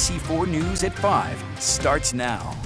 ABC4 News at 5 starts now.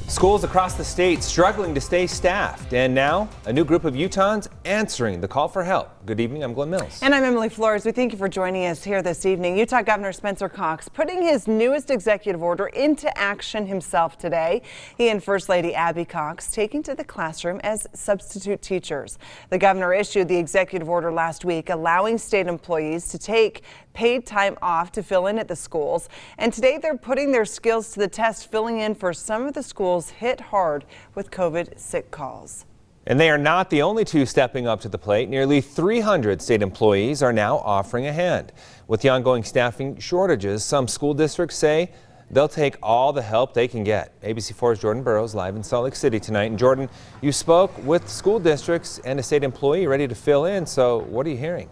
Schools across the state struggling to stay staffed, and now a new group of Utahns answering the call for help. Good evening, I'm Glenn Mills. And I'm Emily Flores. We thank you for joining us here this evening. Utah Governor Spencer Cox putting his newest executive order into action himself today. He and First Lady Abby Cox taking to the classroom as substitute teachers. The governor issued the executive order last week, allowing state employees to take paid time off to fill in at the schools. And today they're putting their skills to the test, filling in for some of the schools hit hard with COVID sick calls. And they are not the only two stepping up to the plate. Nearly 300 state employees are now offering a hand. With the ongoing staffing shortages, some school districts say they'll take all the help they can get. ABC4's Jordan Burroughs live in Salt Lake City tonight. And Jordan, you spoke with school districts and a state employee ready to fill in. So what are you hearing?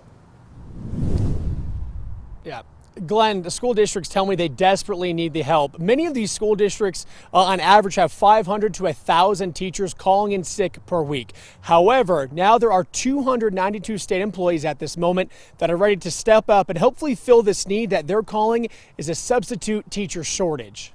Yeah. Glenn, the school districts tell me they desperately need the help. Many of these school districts on average have 500 to 1,000 teachers calling in sick per week. However, now there are 292 state employees at this moment that are ready to step up and hopefully fill this need that they're calling is a substitute teacher shortage.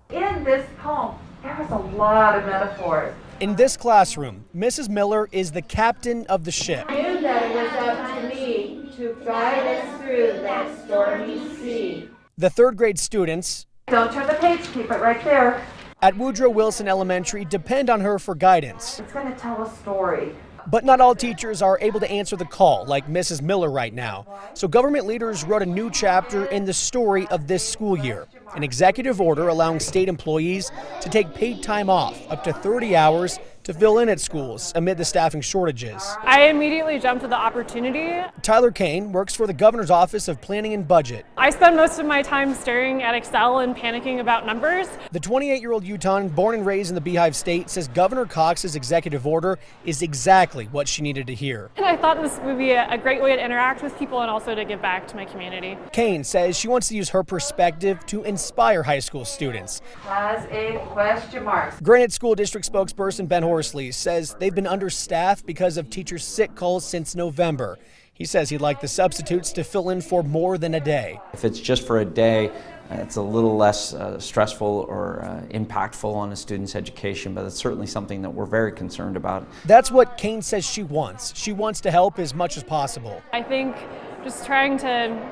In this poem, there was a lot of metaphors. In this classroom, Mrs. Miller is the captain of the ship. I knew that it was up to me to guide us through that stormy sea. The third grade students Don't turn the page, keep it right there. at Woodrow Wilson Elementary depend on her for guidance. It's going to tell a story. But not all teachers are able to answer the call like Mrs. Miller right now. So government leaders wrote a new chapter in the story of this school year. An executive order allowing state employees to take paid time off up to 30 hours to fill in at schools amid the staffing shortages. I immediately jumped at the opportunity. Tyler Kane works for the governor's office of planning and budget. I spend most of my time staring at Excel and panicking about numbers. The 28-year-old Utahn, born and raised in the Beehive State, says Governor Cox's executive order is exactly what she needed to hear. And I thought this would be a great way to interact with people and also to give back to my community. Kane says she wants to use her perspective to inspire high school students. Has a question mark. Granite School District spokesperson Ben Horsley says they've been understaffed because of teachers' sick calls since November. He says he'd like the substitutes to fill in for more than a day. If it's just for a day, it's a little less stressful or impactful on a student's education, but it's certainly something that we're very concerned about. That's what Kane says she wants. She wants to help as much as possible. I think just trying to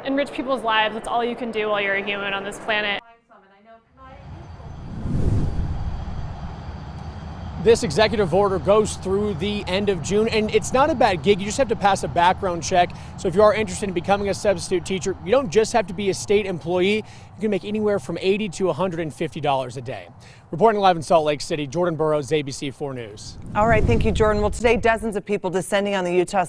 enrich people's lives, that's all you can do while you're a human on this planet. This executive order goes through the end of June, and it's not a bad gig. You just have to pass a background check. So if you are interested in becoming a substitute teacher, you don't just have to be a state employee. You can make anywhere from $80 to $150 a day. Reporting live in Salt Lake City, Jordan Burroughs, ABC4 News. All right, thank you, Jordan. Well, today dozens of people descending on the Utah